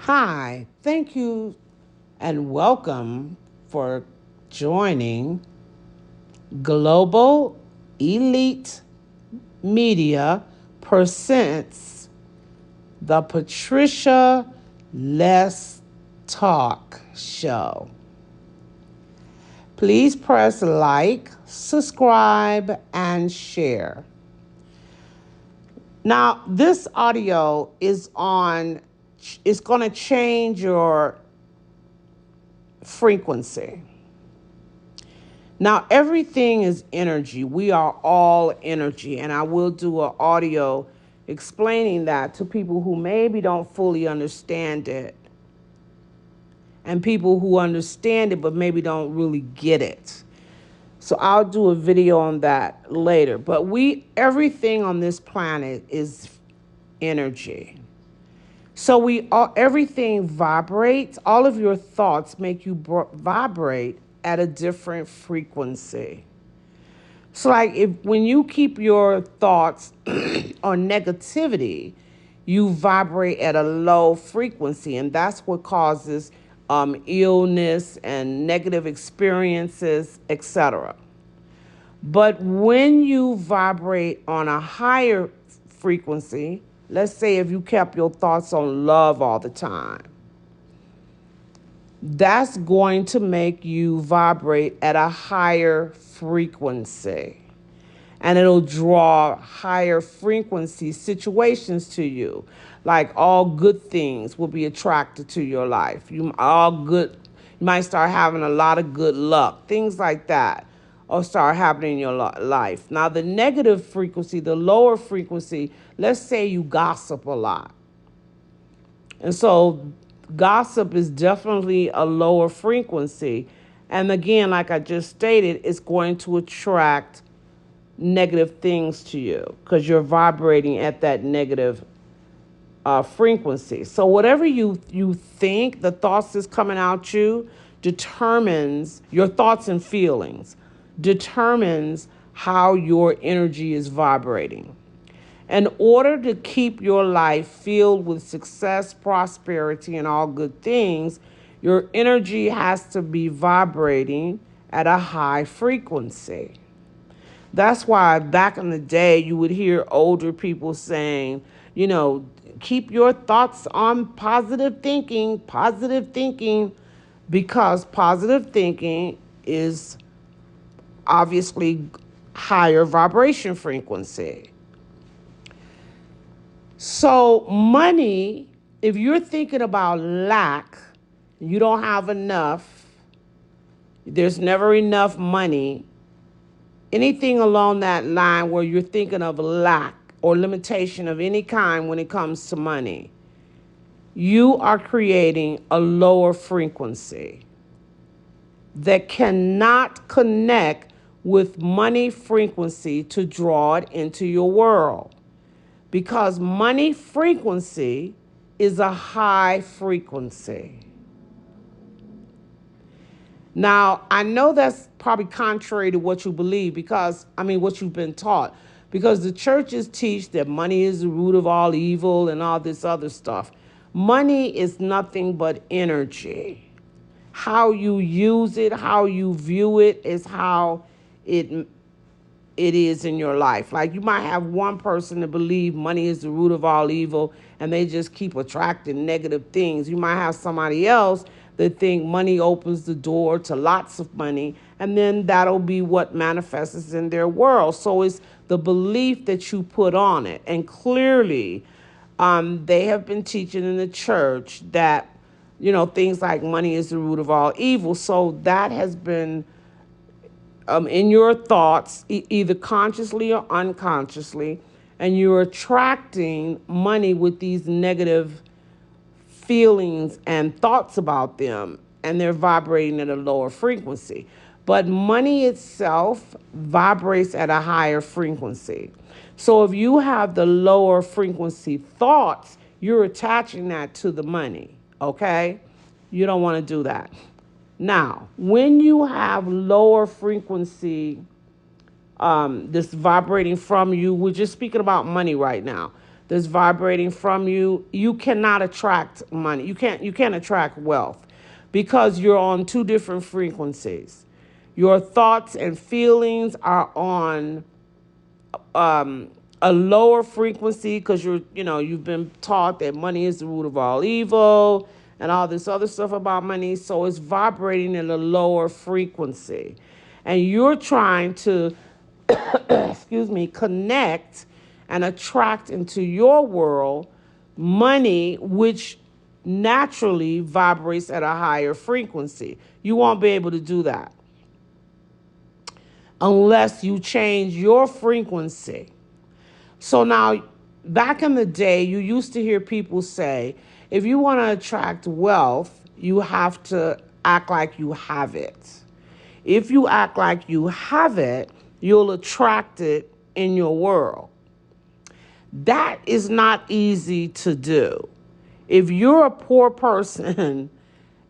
Hi, thank you and welcome for joining Global Elite Media presents the Patricia Let's Talk Show. Please press like, subscribe, and share. Now, this audio is going to change your frequency. Now, everything is energy. We are all energy. And I will do an audio explaining that to people who maybe don't fully understand it and people who understand it but maybe don't really get it. So I'll do a video on that later. But everything on this planet is energy. So everything vibrates. All of your thoughts make you vibrate at a different frequency. So like when you keep your thoughts on negativity, you vibrate at a low frequency, and that's what causes illness and negative experiences, etc. But when you vibrate on a higher frequency, let's say if you kept your thoughts on love all the time, that's going to make you vibrate at a higher frequency. And it'll draw higher frequency situations to you. Like all good things will be attracted to your life. You might start having a lot of good luck, things like that, or start happening in your life. Now, the negative frequency, the lower frequency, let's say you gossip a lot. And so gossip is definitely a lower frequency. And again, like I just stated, it's going to attract negative things to you because you're vibrating at that negative frequency. So whatever you think, the thoughts that's coming out you determines your thoughts and feelings, determines how your energy is vibrating. In order to keep your life filled with success, prosperity, and all good things, your energy has to be vibrating at a high frequency. That's why back in the day, you would hear older people saying, keep your thoughts on positive thinking, because positive thinking is obviously higher vibration frequency. So money, if you're thinking about lack, you don't have enough, there's never enough money, anything along that line where you're thinking of lack or limitation of any kind when it comes to money, you are creating a lower frequency that cannot connect with money frequency to draw it into your world. Because money frequency is a high frequency. Now, I know that's probably contrary to what you believe what you've been taught. Because the churches teach that money is the root of all evil and all this other stuff. Money is nothing but energy. How you use it, how you view it is how it is in your life. Like you might have one person to believe money is the root of all evil and they just keep attracting negative things. You might have somebody else that think money opens the door to lots of money, and then that'll be what manifests in their world. So it's the belief that you put on it. And clearly, they have been teaching in the church that, things like money is the root of all evil. So that has been in your thoughts, either consciously or unconsciously, and you're attracting money with these negative feelings and thoughts about them, and they're vibrating at a lower frequency. But money itself vibrates at a higher frequency. So if you have the lower frequency thoughts, you're attaching that to the money, okay? You don't want to do that. Now, when you have lower frequency, this vibrating from you, we're just speaking about money right now. that's vibrating from you, you cannot attract money. You can't attract wealth because you're on two different frequencies. Your thoughts and feelings are on a lower frequency because you've been taught that money is the root of all evil and all this other stuff about money. So it's vibrating at a lower frequency. And you're trying to, excuse me, connect and attract into your world money, which naturally vibrates at a higher frequency. You won't be able to do that unless you change your frequency. So now, back in the day, you used to hear people say, if you want to attract wealth, you have to act like you have it. If you act like you have it, you'll attract it in your world. That is not easy to do. If you're a poor person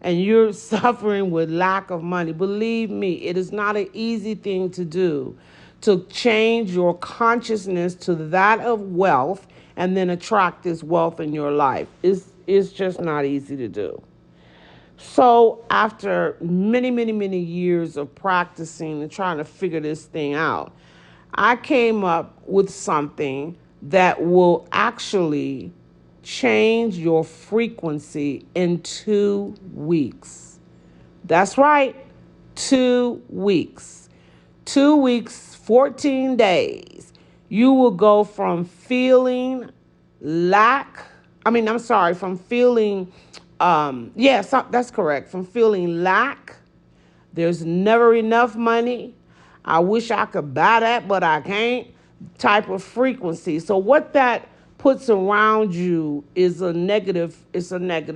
and you're suffering with lack of money, believe me, it is not an easy thing to do to change your consciousness to that of wealth and then attract this wealth in your life. It's just not easy to do. So after many, many, many years of practicing and trying to figure this thing out, I came up with something that will actually change your frequency in 2 weeks. That's right, 2 weeks. 2 weeks, 14 days. You will go from feeling from feeling, yes, that's correct. From feeling lack, there's never enough money, I wish I could buy that, but I can't, type of frequency. So what that puts around you is a negative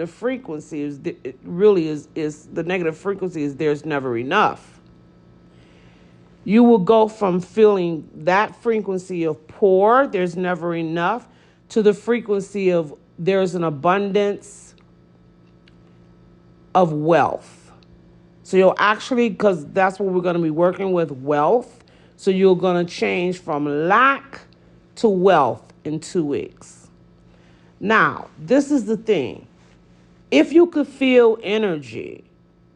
frequency. It really is the negative frequency is there's never enough. You will go from feeling that frequency of poor, there's never enough, to the frequency of there's an abundance of wealth. So you'll actually, because that's what we're going to be working with, wealth. So you're going to change from lack to wealth in 2 weeks. Now, this is the thing. If you could feel energy,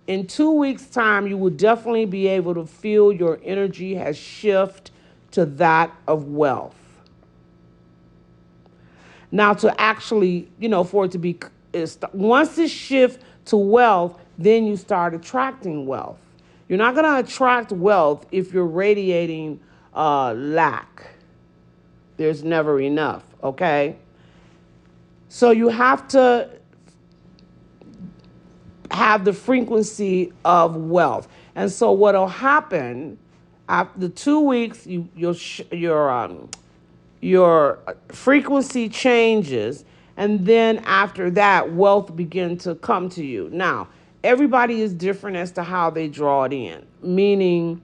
in 2 weeks' time, you will definitely be able to feel your energy has shifted to that of wealth. Now, to actually, for it to be, once it shifts to wealth, then you start attracting wealth. You're not going to attract wealth if you're radiating lack. There's never enough, okay? So you have to have the frequency of wealth. And so what'll happen after the 2 weeks, your frequency changes, and then after that, wealth begin to come to you. Now, everybody is different as to how they draw it in, meaning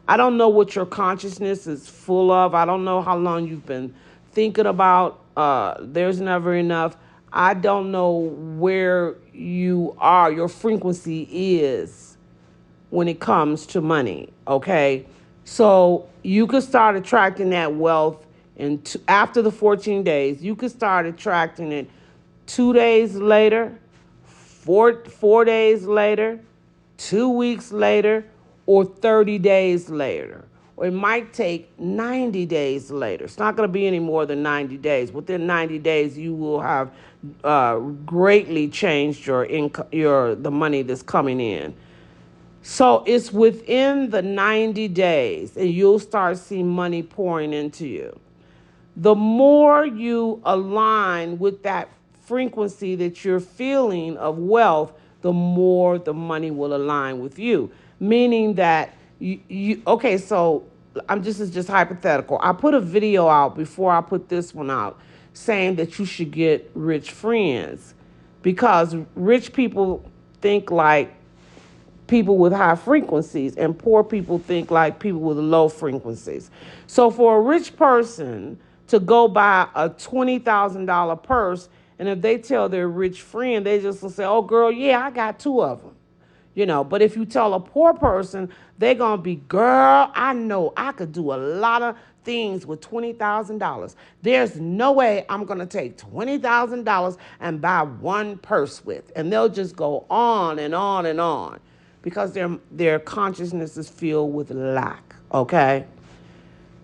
I don't know what your consciousness is full of. I don't know how long you've been thinking about there's never enough. I don't know where you are, your frequency is when it comes to money, okay? So you could start attracting that wealth after the 14 days. You could start attracting it 2 days later, four days later, 2 weeks later, or 30 days later. Or it might take 90 days later. It's not going to be any more than 90 days. Within 90 days, you will have greatly changed the money that's coming in. So it's within the 90 days, and you'll start seeing money pouring into you. The more you align with that frequency that you're feeling of wealth, the more the money will align with you. Meaning that okay, so this is just hypothetical. I put a video out before I put this one out saying that you should get rich friends because rich people think like people with high frequencies and poor people think like people with low frequencies. So for a rich person to go buy a $20,000 purse, and if they tell their rich friend, they just will say, oh, girl, yeah, I got 2 of them. But if you tell a poor person, they're going to be, girl, I know I could do a lot of things with $20,000. There's no way I'm going to take $20,000 and buy one purse with. And they'll just go on and on and on because their consciousness is filled with lack, okay?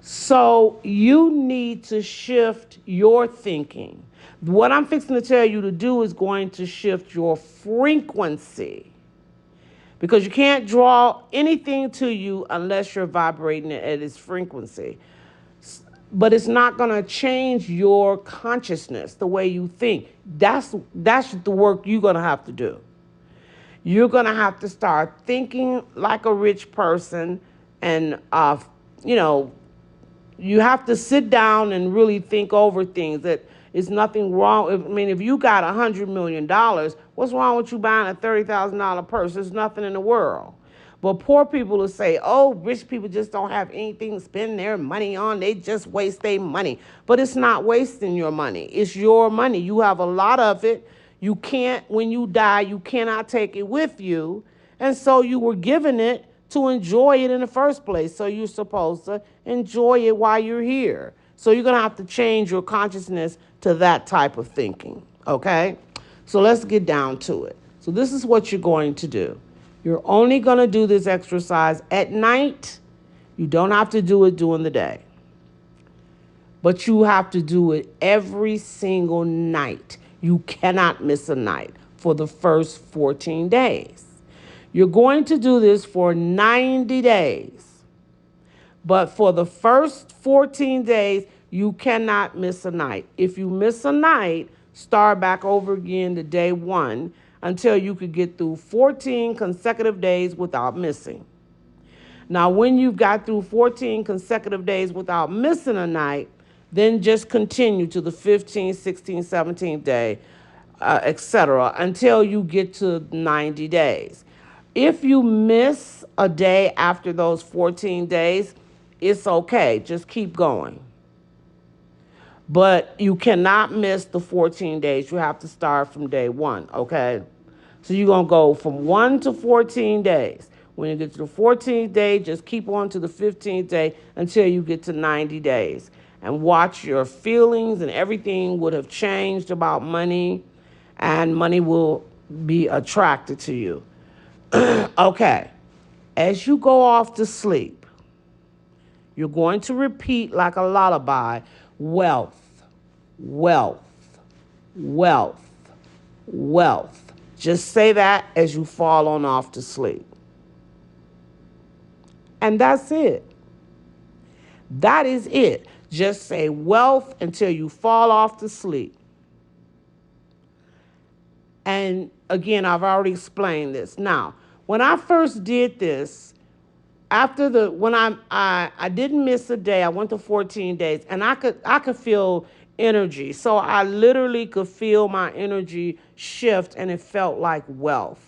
So you need to shift your thinking. What I'm fixing to tell you to do is going to shift your frequency, because you can't draw anything to you unless you're vibrating at its frequency. But it's not going to change your consciousness, the way you think. That's the work you're going to have to do. You're going to have to start thinking like a rich person, and you have to sit down and really think over things. That is nothing wrong. I mean, if you got $100 million, what's wrong with you buying a $30,000 purse? There's nothing in the world. But poor people will say, oh, rich people just don't have anything to spend their money on. They just waste their money. But it's not wasting your money. It's your money. You have a lot of it. You can't, when you die, you cannot take it with you. And so you were given it to enjoy it in the first place. So you're supposed to enjoy it while you're here. So you're going to have to change your consciousness to that type of thinking, okay? So let's get down to it. So this is what you're going to do. You're only going to do this exercise at night. You don't have to do it during the day. But you have to do it every single night. You cannot miss a night for the first 14 days. You're going to do this for 90 days. But for the first 14 days, you cannot miss a night. If you miss a night, start back over again to day 1 until you could get through 14 consecutive days without missing. Now, when you've got through 14 consecutive days without missing a night, then just continue to the 15th, 16th, 17th day, etc., until you get to 90 days. If you miss a day after those 14 days, it's okay. Just keep going. But you cannot miss the 14 days. You have to start from day 1, okay? So you're going to go from 1 to 14 days. When you get to the 14th day, just keep on to the 15th day until you get to 90 days. And watch your feelings, and everything would have changed about money, and money will be attracted to you. Okay. As you go off to sleep, you're going to repeat like a lullaby, wealth, wealth, wealth, wealth. Just say that as you fall on off to sleep. And that's it. That is it. Just say wealth until you fall off to sleep. And again, I've already explained this. Now, when I first did this, when I didn't miss a day, I went to 14 days, and I could feel energy. So I literally could feel my energy shift, and it felt like wealth.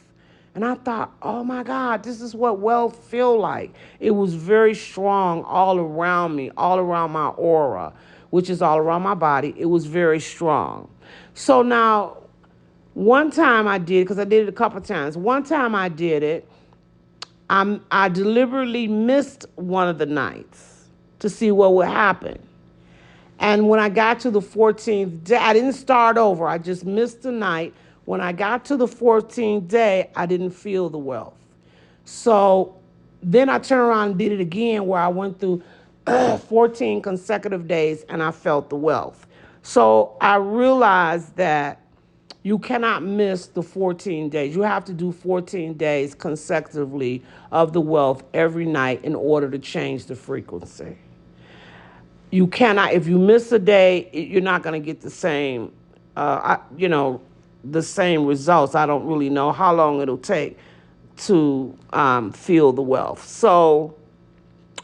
And I thought, oh my God, this is what wealth feel like. It was very strong all around me, all around my aura, which is all around my body. It was very strong. So now, one time I did, because I did it a couple times. One time I did it, I deliberately missed one of the nights to see what would happen. And when I got to the 14th day, I didn't start over. I just missed the night. When I got to the 14th day, I didn't feel the wealth. So then I turned around and did it again, where I went through 14 consecutive days and I felt the wealth. So I realized that you cannot miss the 14 days. You have to do 14 days consecutively of the wealth every night in order to change the frequency. You cannot, if you miss a day, you're not going to get the same, the same results. I don't really know how long it'll take to feel the wealth. So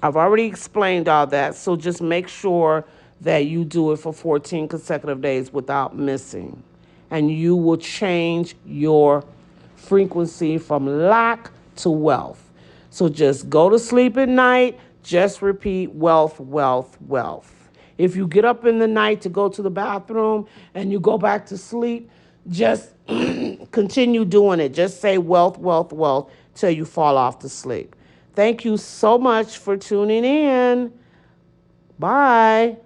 I've already explained all that. So just make sure that you do it for 14 consecutive days without missing. And you will change your frequency from lack to wealth. So just go to sleep at night. Just repeat wealth, wealth, wealth. If you get up in the night to go to the bathroom and you go back to sleep, just continue doing it. Just say wealth, wealth, wealth till you fall off to sleep. Thank you so much for tuning in. Bye.